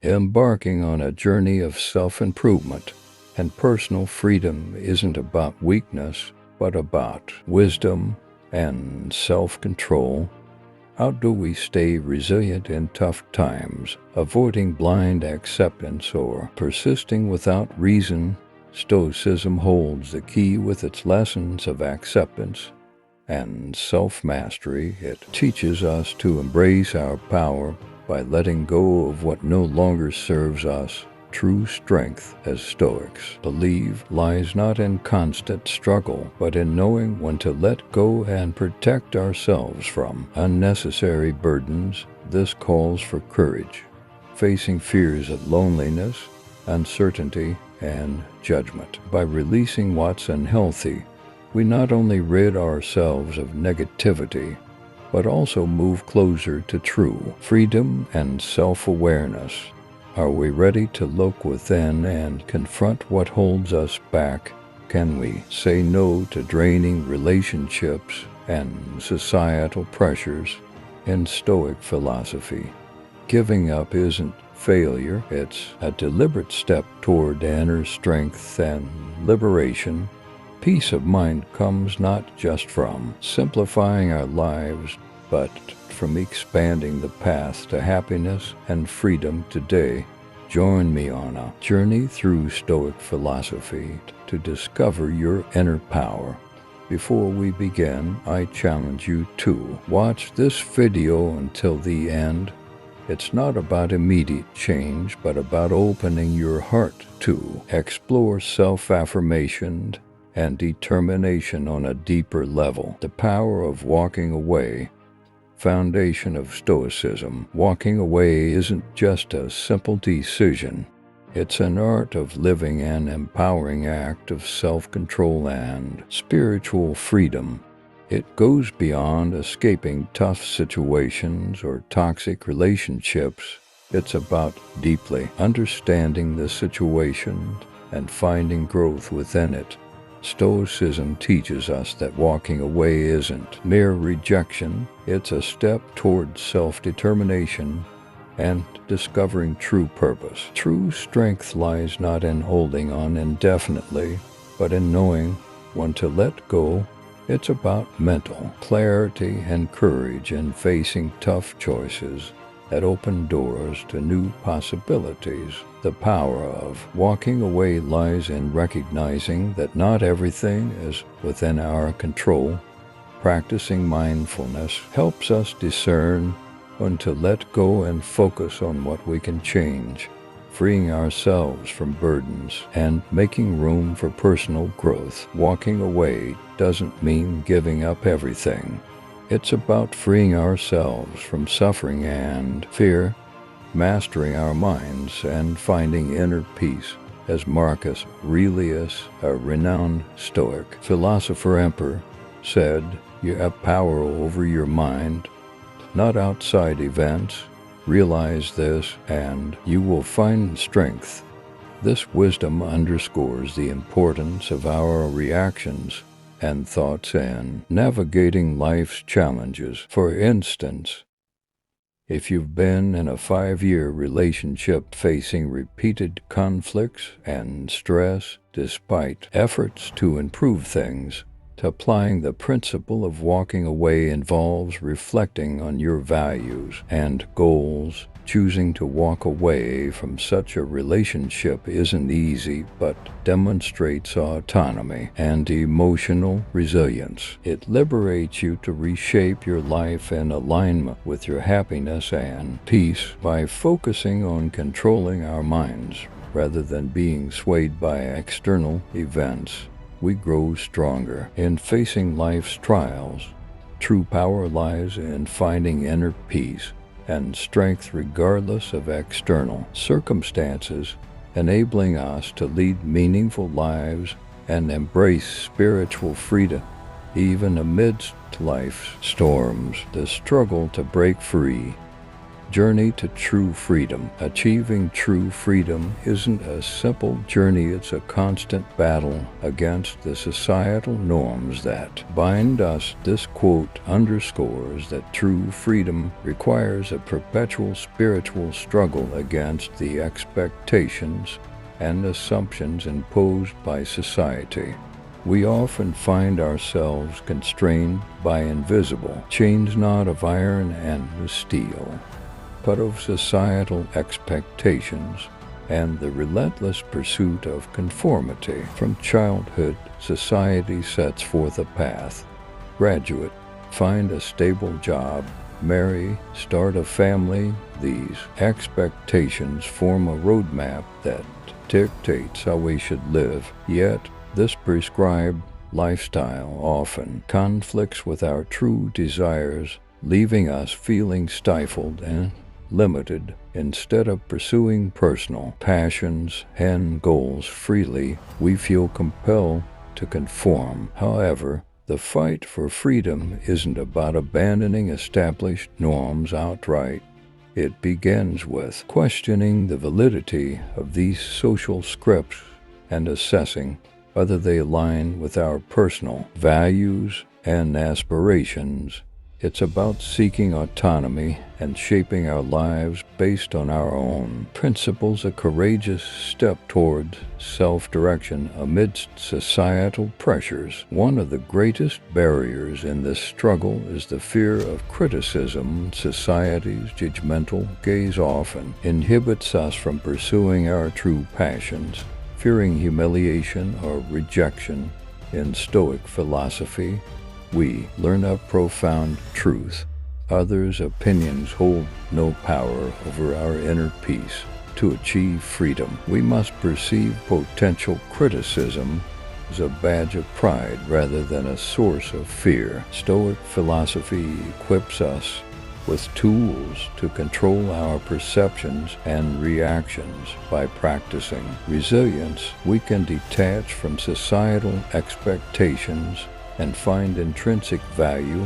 Embarking on a journey of self-improvement and personal freedom isn't about weakness, but about wisdom and self-control. How do we stay resilient in tough times, avoiding blind acceptance or persisting without reason? Stoicism holds the key with its lessons of acceptance and self-mastery. It teaches us to embrace our power by letting go of what no longer serves us. True strength, as Stoics believe, lies not in constant struggle, but in knowing when to let go and protect ourselves from unnecessary burdens. This calls for courage, facing fears of loneliness, uncertainty, and judgment. By releasing what's unhealthy, we not only rid ourselves of negativity, but also move closer to true freedom and self-awareness. Are we ready to look within and confront what holds us back? Can we say no to draining relationships and societal pressures? In Stoic philosophy, giving up isn't failure, it's a deliberate step toward inner strength and liberation. Peace of mind comes not just from simplifying our lives, but from expanding the path to happiness and freedom today. Join me on a journey through Stoic philosophy to discover your inner power. Before we begin, I challenge you to watch this video until the end. It's not about immediate change, but about opening your heart to explore self-affirmation and determination on a deeper level. The power of walking away. Foundation of Stoicism. Walking away isn't just a simple decision. It's an art of living, an empowering act of self-control and spiritual freedom. It goes beyond escaping tough situations or toxic relationships. It's about deeply understanding the situation and finding growth within it. Stoicism teaches us that walking away isn't mere rejection, it's a step towards self-determination and discovering true purpose. True strength lies not in holding on indefinitely, but in knowing when to let go. It's about mental clarity and courage in facing tough choices that open doors to new possibilities. The power of walking away lies in recognizing that not everything is within our control. Practicing mindfulness helps us discern when to let go and focus on what we can change, freeing ourselves from burdens and making room for personal growth. Walking away doesn't mean giving up everything. It's about freeing ourselves from suffering and fear, mastering our minds, and finding inner peace. As Marcus Aurelius, a renowned Stoic philosopher emperor, said, "You have power over your mind, not outside events. Realize this, and you will find strength." This wisdom underscores the importance of our reactions and thoughts in navigating life's challenges. For instance, if you've been in a 5-year relationship facing repeated conflicts and stress despite efforts to improve things, applying the principle of walking away involves reflecting on your values and goals. Choosing to walk away from such a relationship isn't easy, but demonstrates autonomy and emotional resilience. It liberates you to reshape your life in alignment with your happiness and peace. By focusing on controlling our minds rather than being swayed by external events, we grow stronger. In facing life's trials, true power lies in finding inner peace and strength regardless of external circumstances, enabling us to lead meaningful lives and embrace spiritual freedom. Even amidst life's storms, the struggle to break free Journey to True Freedom. Achieving true freedom isn't a simple journey, it's a constant battle against the societal norms that bind us. This quote underscores that true freedom requires a perpetual spiritual struggle against the expectations and assumptions imposed by society. We often find ourselves constrained by invisible chains, not of iron and steel, but of societal expectations and the relentless pursuit of conformity. From childhood, society sets forth a path. Graduate, find a stable job, marry, start a family. These expectations form a roadmap that dictates how we should live. Yet, this prescribed lifestyle often conflicts with our true desires, leaving us feeling stifled and limited. Instead of pursuing personal passions and goals freely, we feel compelled to conform. However, the fight for freedom isn't about abandoning established norms outright. It begins with questioning the validity of these social scripts and assessing whether they align with our personal values and aspirations. It's about seeking autonomy and shaping our lives based on our own principles, a courageous step towards self-direction amidst societal pressures. One of the greatest barriers in this struggle is the fear of criticism. Society's judgmental gaze often inhibits us from pursuing our true passions, fearing humiliation or rejection. In Stoic philosophy, we learn a profound truth. Others' opinions hold no power over our inner peace. To achieve freedom, we must perceive potential criticism as a badge of pride rather than a source of fear. Stoic philosophy equips us with tools to control our perceptions and reactions. By practicing resilience, we can detach from societal expectations and find intrinsic value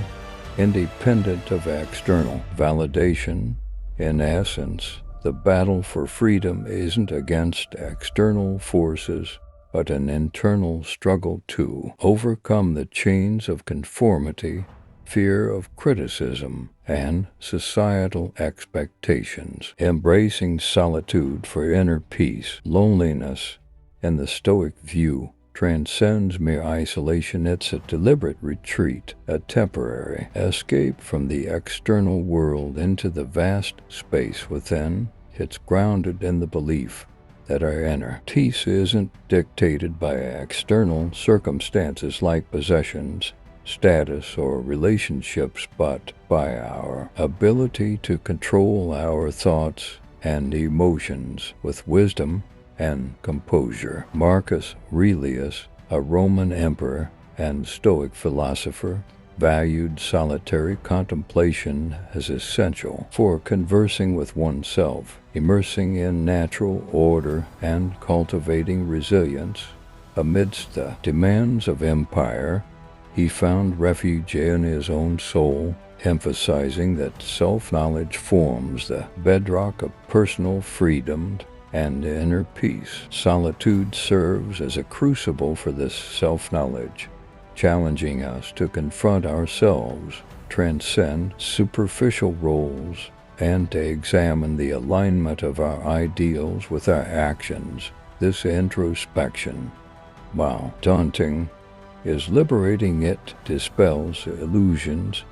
independent of external validation. In essence, the battle for freedom isn't against external forces, but an internal struggle to overcome the chains of conformity, fear of criticism, and societal expectations. Embracing solitude for inner peace. Loneliness, in the Stoic view, transcends mere isolation. It's a deliberate retreat, a temporary escape from the external world into the vast space within. It's grounded in the belief that our inner peace isn't dictated by external circumstances like possessions, status, or relationships, but by our ability to control our thoughts and emotions with wisdom and composure. Marcus Aurelius, a Roman emperor and Stoic philosopher, valued solitary contemplation as essential for conversing with oneself, immersing in natural order, and cultivating resilience. Amidst the demands of empire, he found refuge in his own soul, emphasizing that self-knowledge forms the bedrock of personal freedom and inner peace. Solitude serves as a crucible for this self-knowledge, challenging us to confront ourselves, transcend superficial roles, and to examine the alignment of our ideals with our actions. This introspection, while daunting, is liberating. It dispels illusions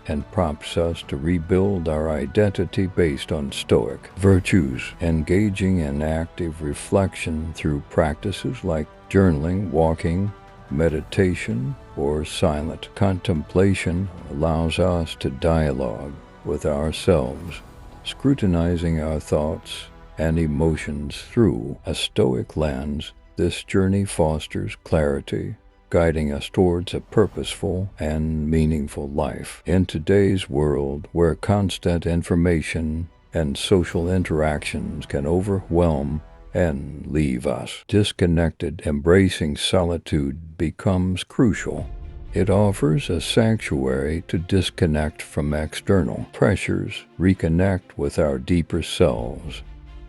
and prompts us to rebuild our identity based on Stoic virtues, engaging in active reflection through practices like journaling, walking, meditation, or silent contemplation allows us to dialogue with ourselves, scrutinizing our thoughts and emotions through a Stoic lens. This journey fosters clarity, guiding us towards a purposeful and meaningful life. In today's world, where constant information and social interactions can overwhelm and leave us disconnected, embracing solitude becomes crucial. It offers a sanctuary to disconnect from external pressures, reconnect with our deeper selves,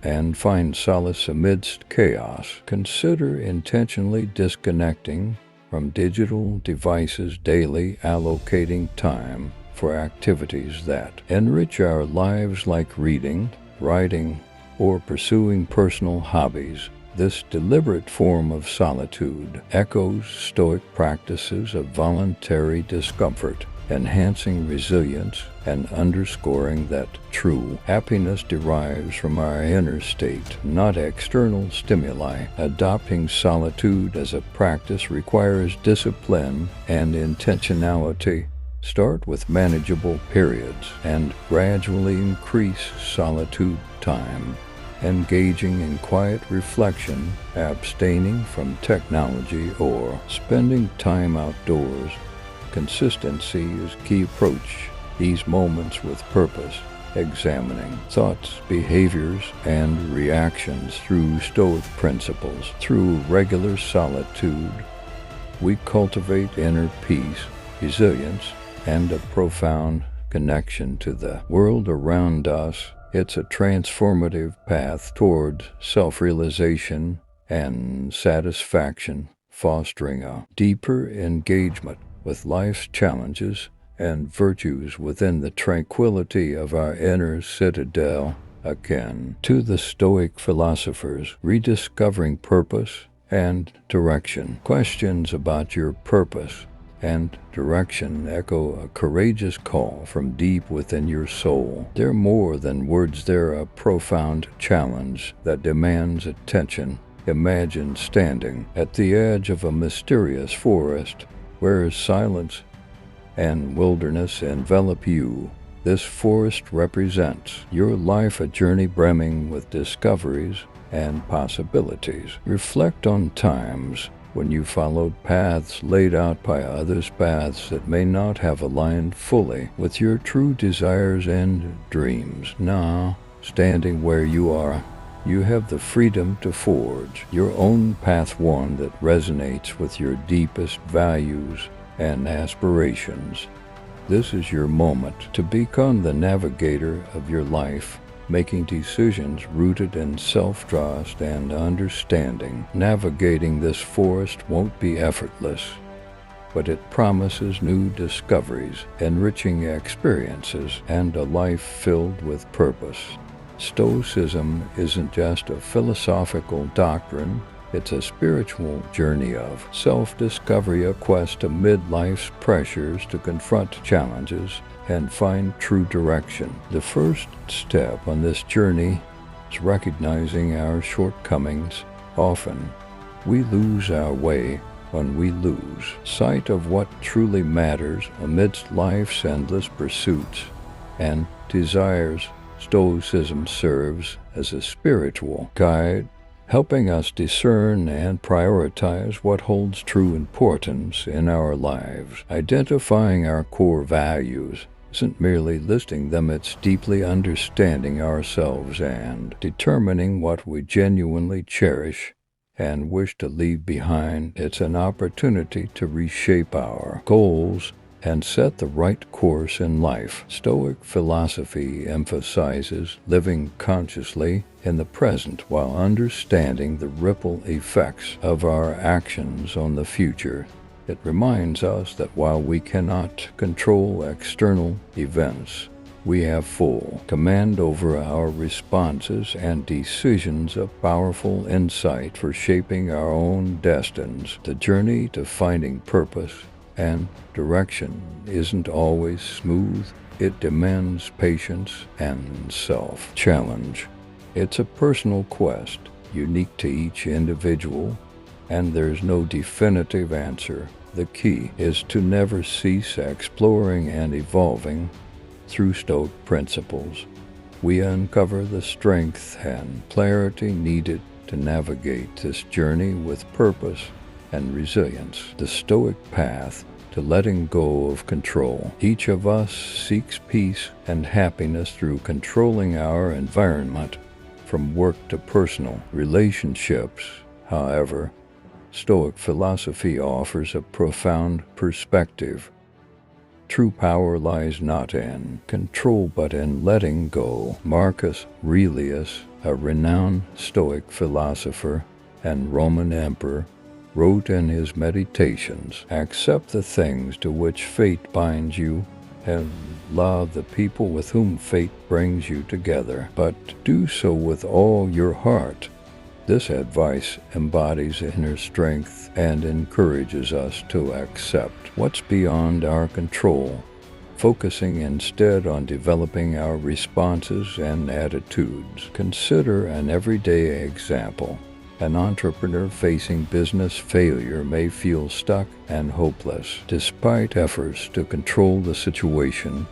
and find solace amidst chaos. Consider intentionally disconnecting from digital devices daily, allocating time for activities that enrich our lives like reading, writing, or pursuing personal hobbies. This deliberate form of solitude echoes Stoic practices of voluntary discomfort, enhancing resilience and underscoring that true happiness derives from our inner state, not external stimuli. Adopting solitude as a practice requires discipline and intentionality. Start with manageable periods and gradually increase solitude time. Engaging in quiet reflection, abstaining from technology, or spending time outdoors. Consistency is key. Approach these moments with purpose, examining thoughts, behaviors, and reactions through Stoic principles. Through regular solitude, we cultivate inner peace, resilience, and a profound connection to the world around us. It's a transformative path toward self-realization and satisfaction, fostering a deeper engagement with life's challenges and virtues within the tranquility of our inner citadel, akin to the Stoic philosophers, rediscovering purpose and direction. Questions about your purpose and direction echo a courageous call from deep within your soul. They're more than words, they're a profound challenge that demands attention. Imagine standing at the edge of a mysterious forest where silence and wilderness envelop you. This forest represents your life, a journey brimming with discoveries and possibilities. Reflect on times when you followed paths laid out by others, paths that may not have aligned fully with your true desires and dreams. Now, standing where you are, you have the freedom to forge your own path, one that resonates with your deepest values and aspirations. This is your moment to become the navigator of your life, making decisions rooted in self-trust and understanding. Navigating this forest won't be effortless, but it promises new discoveries, enriching experiences, and a life filled with purpose. Stoicism isn't just a philosophical doctrine, it's a spiritual journey of self-discovery, a quest amid life's pressures to confront challenges and find true direction. The first step on this journey is recognizing our shortcomings. Often, we lose our way when we lose sight of what truly matters amidst life's endless pursuits and desires. Stoicism serves as a spiritual guide, helping us discern and prioritize what holds true importance in our lives. Identifying our core values isn't merely listing them, it's deeply understanding ourselves and determining what we genuinely cherish and wish to leave behind. It's an opportunity to reshape our goals and set the right course in life. Stoic philosophy emphasizes living consciously in the present while understanding the ripple effects of our actions on the future. It reminds us that while we cannot control external events, we have full command over our responses and decisions, a powerful insight for shaping our own destinies. The journey to finding purpose and direction isn't always smooth. It demands patience and self-challenge. It's a personal quest, unique to each individual, and there's no definitive answer. The key is to never cease exploring and evolving. Through Stoic principles, we uncover the strength and clarity needed to navigate this journey with purpose and resilience. The Stoic path to letting go of control. Each of us seeks peace and happiness through controlling our environment, from work to personal relationships. However, Stoic philosophy offers a profound perspective. True power lies not in control but in letting go. Marcus Aurelius, a renowned Stoic philosopher and Roman emperor, wrote in his Meditations, "Accept the things to which fate binds you, and love the people with whom fate brings you together, but do so with all your heart." This advice embodies inner strength and encourages us to accept what's beyond our control, focusing instead on developing our responses and attitudes. Consider an everyday example. An entrepreneur facing business failure may feel stuck and hopeless. Despite efforts to control the situation,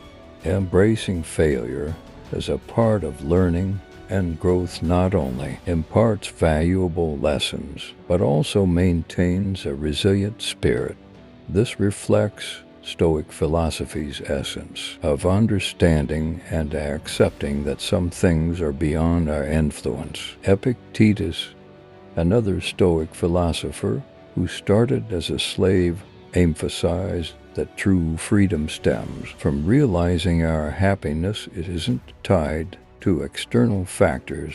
embracing failure as a part of learning and growth not only imparts valuable lessons, but also maintains a resilient spirit. This reflects Stoic philosophy's essence of understanding and accepting that some things are beyond our influence. Epictetus, another Stoic philosopher who started as a slave, emphasized that true freedom stems from realizing our happiness isn't tied to external factors,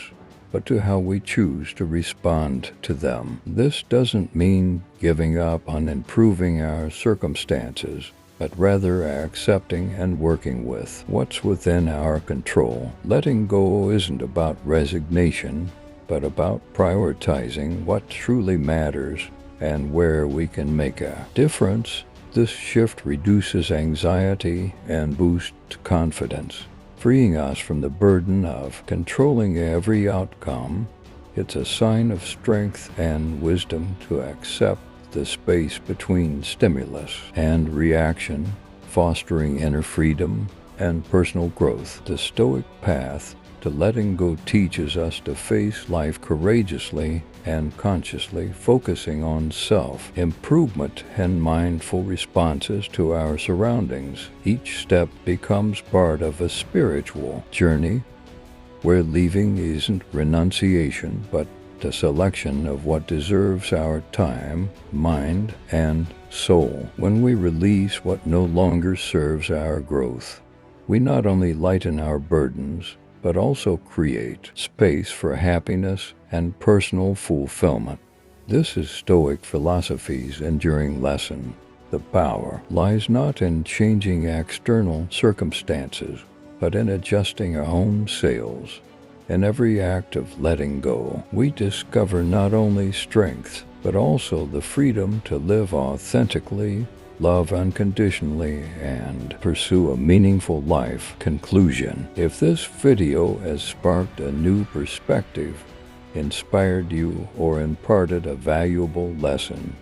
but to how we choose to respond to them. This doesn't mean giving up on improving our circumstances, but rather accepting and working with what's within our control. Letting go isn't about resignation, but about prioritizing what truly matters and where we can make a difference. This shift reduces anxiety and boosts confidence, freeing us from the burden of controlling every outcome. It's a sign of strength and wisdom to accept the space between stimulus and reaction, fostering inner freedom and personal growth. The Stoic path to letting go teaches us to face life courageously and consciously, focusing on self-improvement and mindful responses to our surroundings. Each step becomes part of a spiritual journey where leaving isn't renunciation, but the selection of what deserves our time, mind, and soul. When we release what no longer serves our growth, we not only lighten our burdens, but also create space for happiness and personal fulfillment. This is Stoic philosophy's enduring lesson. The power lies not in changing external circumstances, but in adjusting our own sails. In every act of letting go, we discover not only strength, but also the freedom to live authentically, love unconditionally, and pursue a meaningful life. Conclusion: if this video has sparked a new perspective, inspired you, or imparted a valuable lesson,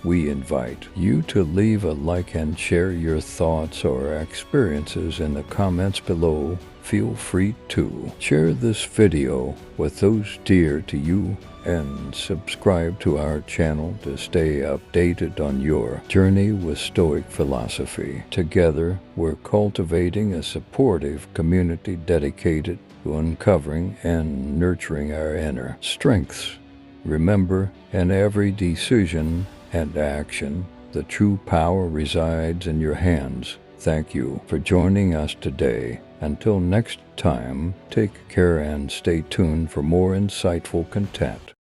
we invite you to leave a like and share your thoughts or experiences in the comments below. Feel free to share this video with those dear to you and subscribe to our channel to stay updated on your journey with Stoic philosophy. Together, we're cultivating a supportive community dedicated to uncovering and nurturing our inner strengths. Remember, in every decision and action, the true power resides in your hands. Thank you for joining us today. Until next time, take care and stay tuned for more insightful content.